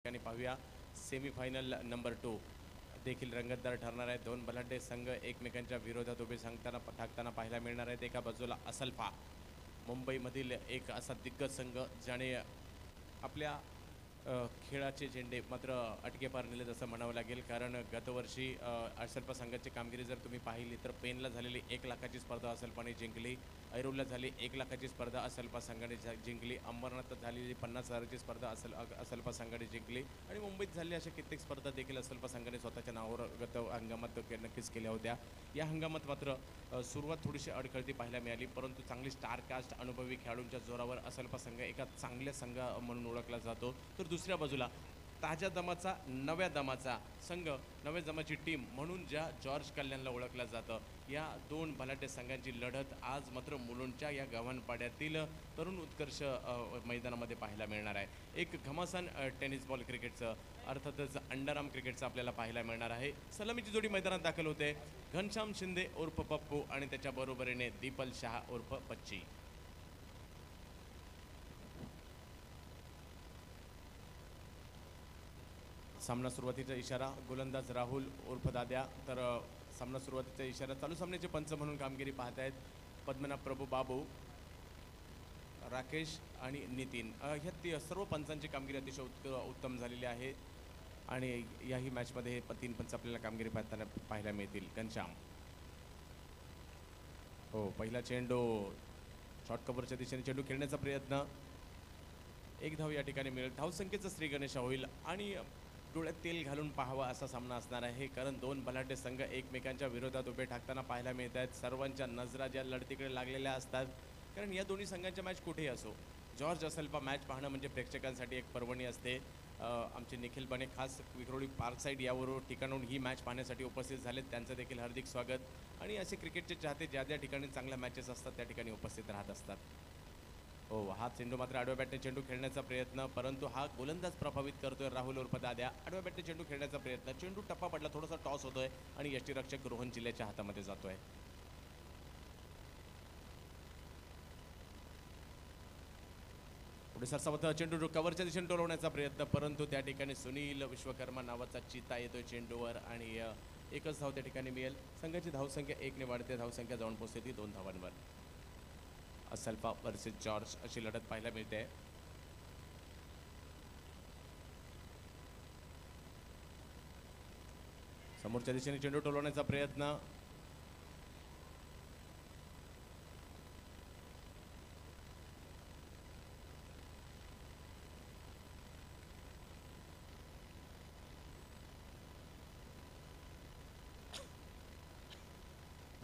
ठिकाणी पाहूया semifinal number 2 देखील रंगतदार ठरणार आहे. दोन बलाढ्य संघ एकमेकांच्या विरोधात उभे ठाकताना पाहायला मिळणार आहेत. एका बाजूला असल्फा, मुंबईमधील एक असा दिग्गज संघ ज्याने आपल्या खेळाचे झेंडे मात्र अटकेपार नेले असं म्हणावं लागेल. कारण गतवर्षी असल्फा संघाची कामगिरी जर तुम्ही पाहिली तर पेनला झालेली 1 लाखाची स्पर्धा असल्फाने जिंकली, ऐरोलला झाली 1 लाखाची स्पर्धा असल्फा संघाने जिंकली, अंबरनाथात झालेली 50,000ची स्पर्धा असल्फा संघाने जिंकली आणि मुंबईत झालेल्या अशा कित्येक स्पर्धा देखील असल्फा संघाने स्वतःच्या नावावर गत हंगामात नक्कीच केल्या होत्या. या हंगामात मात्र सुरुवात थोडीशी अडखळती पाहायला मिळाली, परंतु चांगली स्टारकास्ट अनुभवी खेळाडूंच्या जोरावर असल्फा संघ एका चांगल्या संघ म्हणून ओळखला जातो. तर दुसऱ्या बाजूला ताज्या दमाचा नव्या दमाचा संघ, नव्या दमाची टीम म्हणून ज्या जॉर्ज कल्याणला ओळखलं जातं, या दोन बलाढ्य संघांची लढत आज मात्र मुलुंडच्या या गव्हाणपाड्यातील तरुण उत्कर्ष मैदानामध्ये पाहायला मिळणार आहे. एक घमासान टेनिस बॉल क्रिकेटचं अर्थातच अंडरआर्म क्रिकेटचं आपल्याला पाहायला मिळणार आहे. सलामीची जोडी मैदानात दाखल होते. घनश्याम शिंदे उर्फ पप्पू आणि त्याच्या बरोबरीने दीपल शहा उर्फ पच्ची. सामना सुरुवातीचा इशारा गोलंदाज राहुल उर्फ दाद्या. तर सामना सुरुवातीचा इशारा चालू सामन्याचे पंच म्हणून कामगिरी पाहत आहेत पद्मनाभ प्रभू बाबू, राकेश आणि नितीन. ह्या सर्व पंचांची कामगिरी अतिशय उत्तम झालेली आहे आणि याही मॅचमध्ये हे 3 पंच आपल्याला कामगिरी पाहायला मिळतील. घनश्याम, हो, पहिला चेंडू शॉर्ट कव्हरच्या दिशेने चेंडू खेळण्याचा प्रयत्न, 1 धाव या ठिकाणी मिळेल. धावसंख्येचा श्री गणेशा होईल आणि डोळ्यात तेल घालून पाहावा असा सामना असणार आहे. कारण दोन बलाढ्य संघ एकमेकांच्या विरोधात उभे ठाकताना पाहायला मिळत आहेत. सर्वांच्या नजरा ज्या लढतीकडे लागलेल्या असतात, कारण या दोन्ही संघांच्या मॅच कुठेही असो, जॉर्ज असल्फा मॅच पाहणं म्हणजे प्रेक्षकांसाठी एक पर्वणी असते. आमचे निखिल बने खास विक्रोळी पार्क साईड यावर ठिकाणून ही मॅच पाहण्यासाठी उपस्थित झालेत. त्यांचं देखील हार्दिक स्वागत. आणि असे क्रिकेटचे चाहते ज्या ज्या ठिकाणी चांगल्या मॅचेस असतात त्या ठिकाणी उपस्थित राहत असतात. हो, हा चेंडू मात्र आडव्या बॅटने चेंडू खेळण्याचा प्रयत्न, परंतु हा गोलंदाज प्रभावित करतोय राहुल उर्फ दाद्या. आडव्या बॅटने चेंडू खेळण्याचा प्रयत्न, चेंडू टप्पा पडला, थोडासा टॉस होतोय आणि यष्टीरक्षक रोहन चिल्लेच्या हातामध्ये जातोय. पुढे सरसावत चेंडू कव्हरच्या दिशेने टोलवण्याचा प्रयत्न, परंतु त्या ठिकाणी सुनील विश्वकर्मा नावाचा चिता येतोय चेंडूवर आणि एकच धाव त्या ठिकाणी मिळेल. संघाची धावसंख्या 1ने वाढते. धावसंख्या जाऊन पोहोचते ती 2 धावांवर. असल्फा वर्सेस जॉर्ज अशी लढत पाहायला मिळते. समोरच्या दिशेने चेंडू टोलवण्याचा प्रयत्न,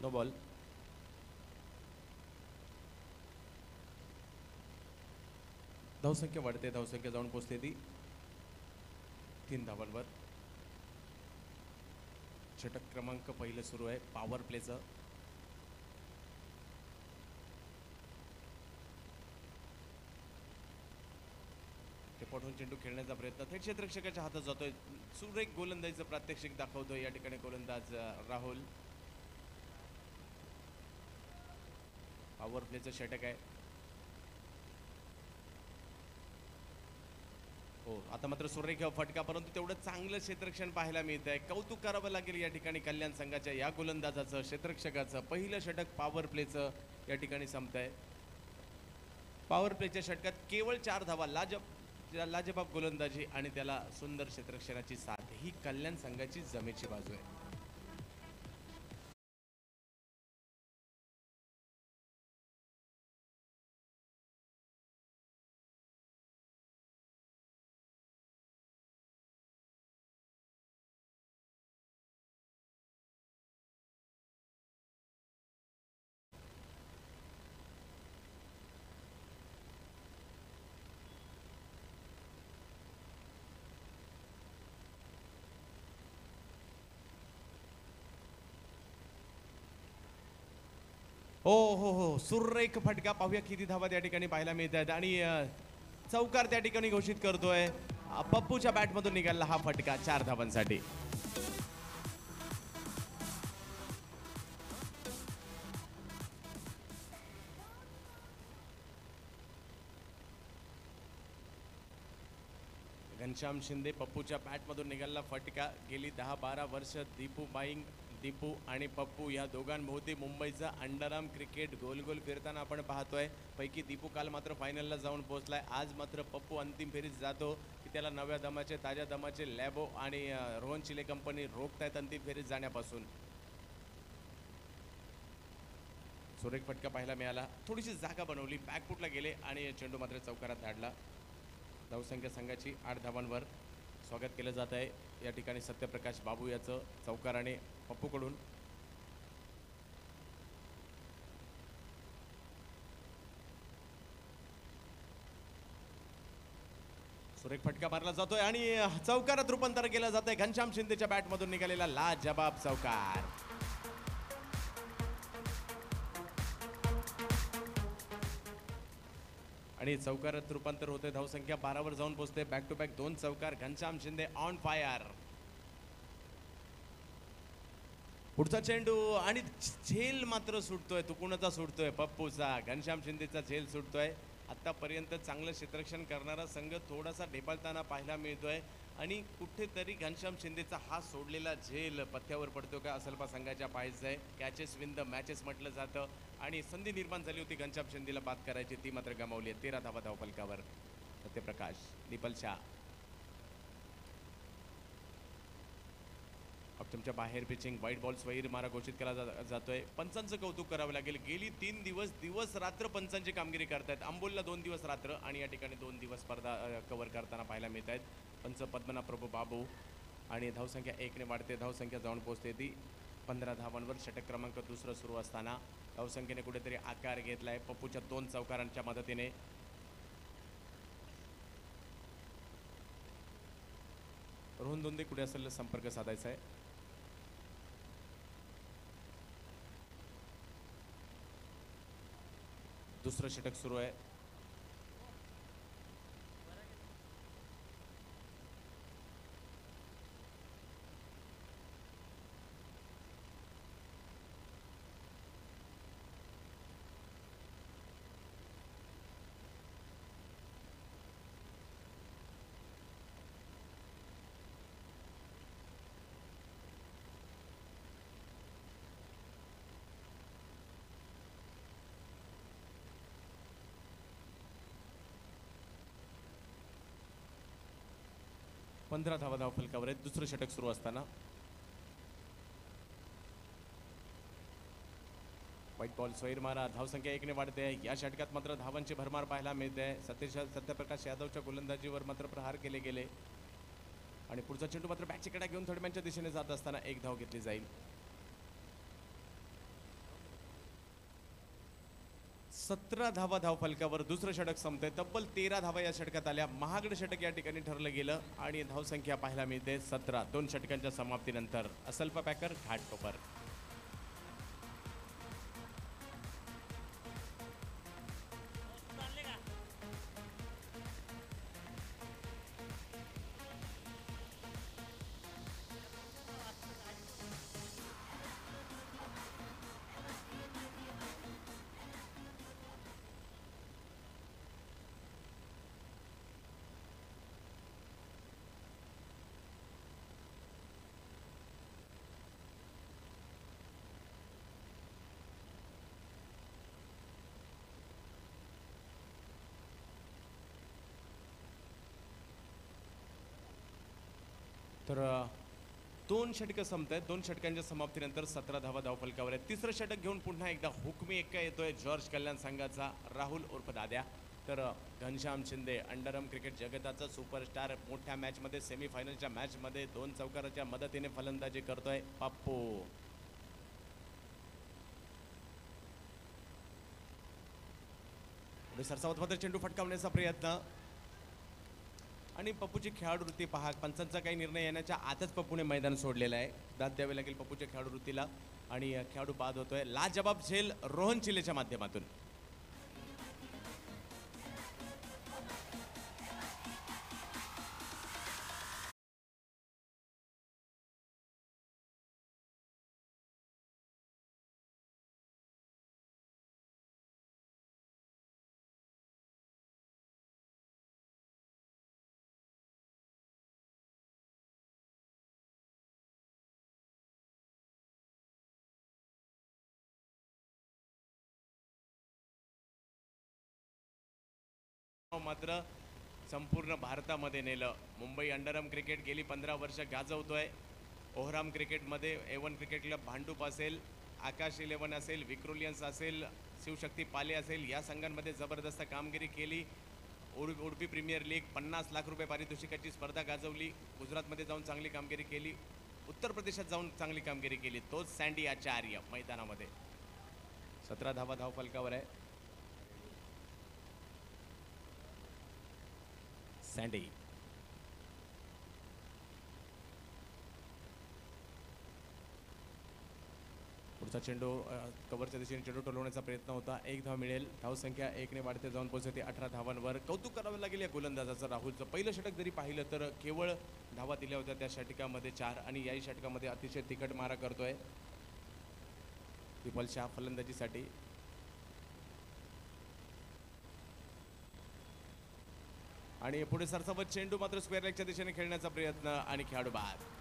नो बॉल. धावसंख्या वाढते. धावसंख्या जाऊन पोहोचते ती 3 धावांवर. षटक क्रमांक पहिलं सुरू आहे पॉवर प्लेचं. पटवून चेंडू खेळण्याचा प्रयत्न थेट क्षेत्ररक्षकाच्या हातात जातोय. सुरेख गोलंदाजीचं प्रात्यक्षिक दाखवतोय या ठिकाणी गोलंदाज राहुल. पॉवर प्लेचं षटक आहे. हो, आता मात्र सुरेख फटका, परंतु तेवढं चांगलं क्षेत्ररक्षण पाहायला मिळत आहे. कौतुक करावं लागेल या ठिकाणी कल्याण संघाच्या या गोलंदाजाचं, क्षेत्ररक्षकाचं. पहिलं षटक पॉवर प्लेचं या ठिकाणी संपत आहे. पॉवर प्लेच्या षटकात केवळ 4 धावा, लाजबाब गोलंदाजी आणि त्याला सुंदर क्षेत्ररक्षणाची साथ, ही कल्याण संघाची जमेची बाजू आहे. हो हो हो, सुरेख फटका. पाहूया किती धावा त्या ठिकाणी पाहायला मिळत आहेत आणि चौकार त्या ठिकाणी घोषित करतोय पप्पूच्या बॅटमधून निघाला हा फटका 4 धावांसाठी. घनश्याम शिंदे पप्पूच्या बॅटमधून निघाला फटका. गेली 10-12 वर्ष दीपू आणि पप्पू या दोघांभोवती मुंबईचा अंडरआर्म क्रिकेट गोल गोल फिरताना आपण पाहतोय. पैकी दीपू काल मात्र फायनलला जाऊन पोहोचलाय. आज मात्र पप्पू अंतिम फेरीत जातो की त्याला नव्या दमाचे ताज्या दमाचे लॅबो आणि रोहन चिले कंपनी रोखतायत अंतिम फेरीत जाण्यापासून. सुरेख फटका पाहायला मिळाला. थोडीशी जागा बनवली, बॅकफुटला गेले आणि चेंडू मात्र चौकारात धाडला. धावसंख्या संघाची 8 धावांवर. स्वागत केलं जात आहे या ठिकाणी सत्यप्रकाश बाबू याचं चौकार आणि पप्पूकडून. सुरेख फटका मारला जातोय आणि चौकारात रूपांतर केलं जात आहे. घनश्याम शिंदेच्या बॅटमधून निघालेला लाजबाब चौकार. आणि चौकारात रूपांतर होते. धावसंख्या 12 वर जाऊन पोहोचते. बॅक टू बॅक 2 चौकार. Ghanshyam Shinde on fire. पुढचा चेंडू आणि झेल मात्र सुटतोय. तो कुणाचा सुटतोय? पप्पूचा. घनश्याम शिंदेचा झेल सुटतोय. आतापर्यंत चांगलं क्षेत्ररक्षण करणारा संघ थोडासा ढेपाळताना पाहायला मिळतोय आणि कुठेतरी घनश्याम शिंदेचा हा सोडलेला झेल पथ्यावर पडतो का असलपा संघाच्या पाहायचं आहे. कॅचेस विन द मॅचेस म्हटलं जातं आणि संधी निर्माण झाली होती घनश्याम शिंदेला बाद करायची, ती मात्र गमावली आहे. 13 धावा धावफलकावर. सत्यप्रकाश, निपल शाह तुमच्या बाहेर पिचिंग. व्हाईट बॉल स्वैर मारा घोषित केला जातोय. पंचांचं कौतुक करावं लागेल. गेली 3 दिवस रात्र पंचांची कामगिरी करतायत. अंबोलला 2 दिवस रात्र आणि या ठिकाणी 2 दिवस स्पर्धा कव्हर करताना पाहायला मिळत आहेत. पंच पद्मनाभ प्रभू बाबू आणि धावसंख्या 1 ने वाढते. धावसंख्या जाऊन पोहोचते ती 15 धावांवर. षटक क्रमांक 2 सुरू असताना धावसंख्येने कुठेतरी आकार घेतलाय पप्पूच्या 2 चौकारांच्या मदतीने. रोहन दोंदे कुठे असेल संपर्क साधायचा आहे. दुसरं षटक सुरू आहे. पंधरा धावा धावफलकावर आहेत. दुसरं षटक सुरू असताना व्हाईट बॉल स्वैर मारा. धावसंख्या 1 ने वाढते आहे. या षटकात मात्र धावांची भरमार पाहायला मिळते आहे. सत्यप्रकाश यादवच्या गोलंदाजीवर मात्र प्रहार केले गेले आणि पुढचा चेंडू मात्र बॅटची कडा घेऊन थर्डमॅनच्या दिशेने जात असताना 1 धाव घेतली जाईल. 17 धावा धावफलकावर. दुसरं षटक संपतंय. तब्बल 13 धावा या षटकात आल्या. महागड षटक या ठिकाणी ठरलं गेलं आणि धावसंख्या पाहायला मिळते 17. 2 षटकांच्या समाप्तीनंतर असल्पा पॅकर घाटकोपर. तर 2 षटकं संपत आहेत. 2 षटकांच्या समाप्तीनंतर 17 धावा धावफलकावर आहेत. तिसरं षटक घेऊन पुन्हा एकदा हुकमी एक्का येतोय जॉर्ज कल्याण संघाचा राहुल उर्फ दाद्या. तर घनश्याम शिंदे अंडरआर्म क्रिकेट जगताचा सुपरस्टार मोठ्या मॅचमध्ये सेमीफायनलच्या मॅचमध्ये 2 चौकाराच्या मदतीने फलंदाजी करतोय पप्पू. पुढे सरसावत मात्र चेंडू फटकावण्याचा प्रयत्न आणि पप्पूची खेळाडूवृत्ती पहा. पंचांचा काही निर्णय येण्याच्या आतच पप्पूने मैदान सोडलेलं आहे. दाद द्यावे लागेल पप्पूच्या खेळाडूवृत्तीला आणि खेळाडू बाद होतोय. लाजबाब झेल रोहन चिलेच्या माध्यमातून. मात्र संपूर्ण भारतामध्ये नेलं. मुंबई अंडरआर्म क्रिकेट गेली 15 वर्ष गाजवतोय. ओहराम क्रिकेटमध्ये A1 क्रिकेट क्लब भांडूप असेल, आकाश 11 असेल, विक्रोलियन्स असेल, शिवशक्ती पाले असेल, या संघांमध्ये जबरदस्त कामगिरी केली. उडपी प्रीमियर लीग 50 लाख रुपये पारितोषिकाची स्पर्धा गाजवली. गुजरातमध्ये जाऊन चांगली कामगिरी केली. उत्तर प्रदेशात जाऊन चांगली कामगिरी केली. तोच सँडी आचार्य मैदानामध्ये 17 धावा धावफलकावर आहे. सँडी पुढचा चेंडू कव्हरच्या दिशेने चेंडू टोलवण्याचा प्रयत्न होता. एक धाव मिळेल. धावसंख्या 1ने वाढते जाऊन पोहोचते 18 धावांवर. कौतुक करावं लागेल या गोलंदाजाचं. राहुलचं पहिलं षटक जरी पाहिलं तर केवळ धावा दिल्या होत्या त्या षटकामध्ये 4 आणि याही षटकामध्ये अतिशय तिखट मारा करतोय विपल शाह फलंदाजीसाठी. आणि पुढे सरसावत चेंडू मात्र स्क्वेअर लेगच्या दिशेने खेळण्याचा प्रयत्न आणि खेळाडू बाद.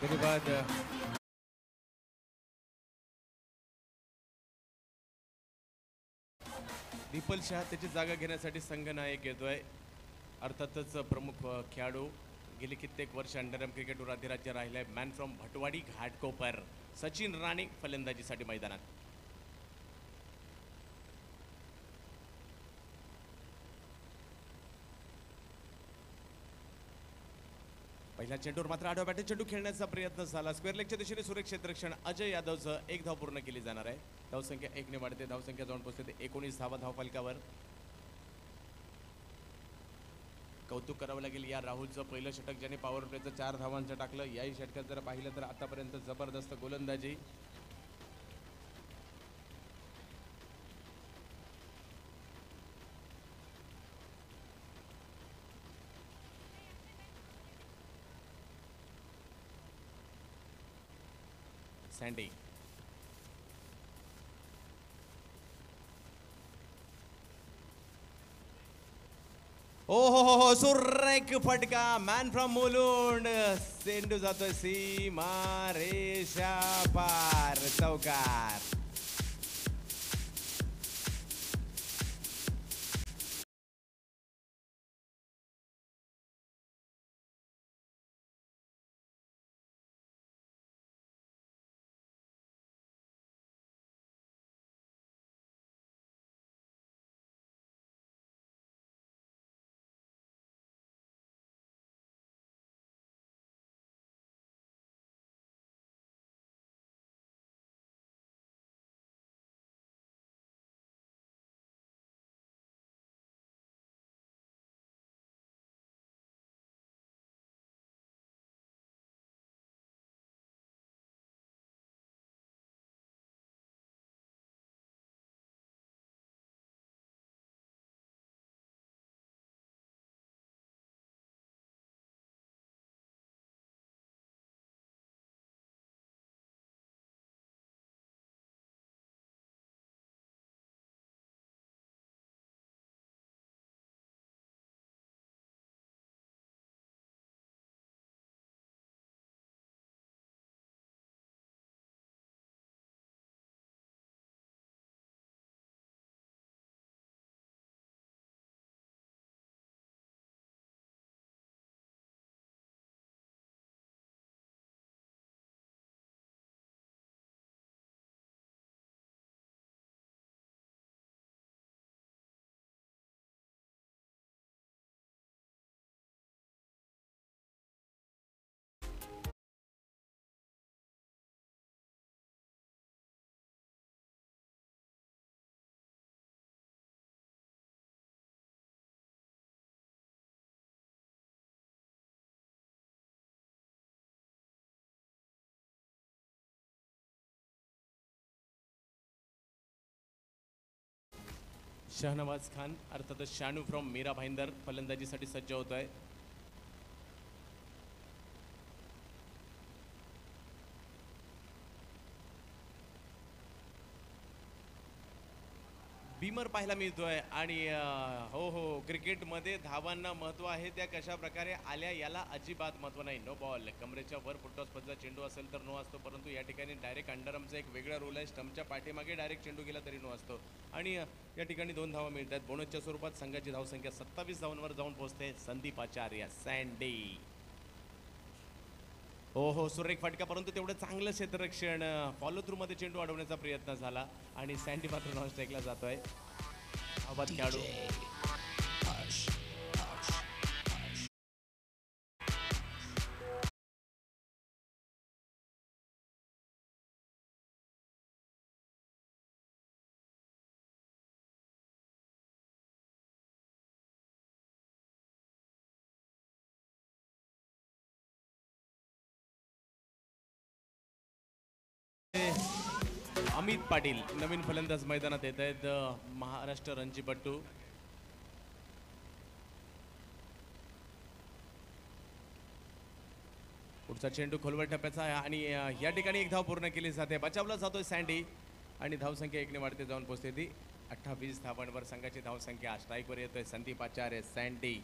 धन्यवाद. दीपल शाह त्याची जागा घेण्यासाठी संघनायक येतोय. अर्थातच प्रमुख खेळाडू गेली कित्येक वर्ष अंडरआर्म क्रिकेटवर अधिराज्य राहिलाय. मॅन फ्रॉम भटवाडी घाटकोपर सचिन राणे फलंदाजीसाठी मैदानात. पहिल्या चेंडूवर मात्र आडव्या बॅटरी चेंडू खेळण्याचा प्रयत्न झाला. स्क्वेअर लेगच्या दिशेने सुरेख क्षेत्ररक्षण अजय यादवचं एक धाव पूर्ण केली जाणार आहे. धावसंख्या 1ने वाढते. धावसंख्या जाऊन पोहोचते 19 धावा धावफलकावर. कौतुक करावं लागेल या राहुलचं. पहिलं षटक ज्याने पॉवर प्लेचं 4 धावांचं टाकलं. याही षटकात जर पाहिलं तर आतापर्यंत जबरदस्त गोलंदाजी. सँडी ओ हो सुरेख फटका. Man from Mulund. चेंडू जातोय सीमा रेषा पार. चौकार. शहनवाज खान अर्थातच शानू फ्रॉम मीरा भाईंदर फलंदाजीसाठी सज्ज होतोय. बीमर पाहायला मिळतोय आणि हो क्रिकेटमध्ये धावांना महत्त्व आहे, त्या कशा प्रकारे आल्या याला अजिबात महत्त्व नाही. नो बॉल, कमरेच्या वर फुटटॉस पद्धतीचा चेंडू असेल तर नो असतो, परंतु या ठिकाणी डायरेक्ट अंडरआर्मचा एक वेगळा रोल आहे. स्टंपच्या पाठीमागे डायरेक्ट चेंडू गेला तरी नो असतो आणि या ठिकाणी 2 धावा मिळतात. बोनसच्या स्वरूपात संघाची धावसंख्या 27 धावांवर जाऊन पोहोचते. संदीप आचार्य सँडी. हो सुरेख फटका, परंतु तेवढं चांगलं क्षेत्ररक्षण, फॉलो थ्रू मध्ये चेंडू अडवण्याचा प्रयत्न झाला आणि सँडी मात्र नॉन स्ट्राईकला जातोय. आबाद खेळाडू अमित पाटील नवीन फलंदाज मैदानात येत आहेत. महाराष्ट्र रणजीपट्टू. पुढचा चेंडू खोलवर टप्प्याचा आहे आणि या ठिकाणी एक धाव पूर्ण केली जाते. बचावला जातोय सँडी आणि धावसंख्या 1 ने वाढते जाऊन पोहोचते ती 28 धावांवर. संघाची धावसंख्या. स्ट्राईकवर येतोय संदीप आचार्य सँडी.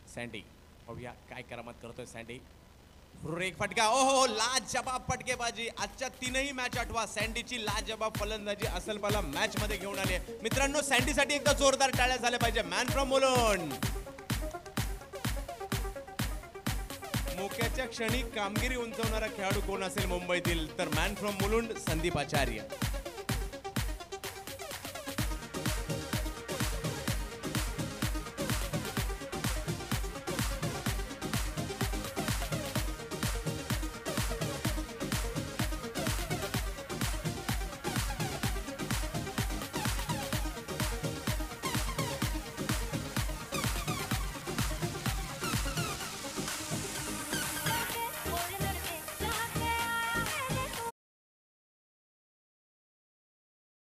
सँडी पाहूया काय करामत करतोय सँडी. एक फटका. ओहो लाजवाब फटकेबाजी. आजच्या 3ही मॅच आठवा. सँडीची लाजवाब फलंदाजी असलपाला मॅच मध्ये घेऊन आले. मित्रांनो सँडीसाठी एकदा जोरदार टाळ्या झाल्या पाहिजे. Man from Mulund. मोक्याच्या क्षणी कामगिरी उंचवणारा खेळाडू कोण असेल मुंबईतील तर man from Mulund Sandeep Acharya.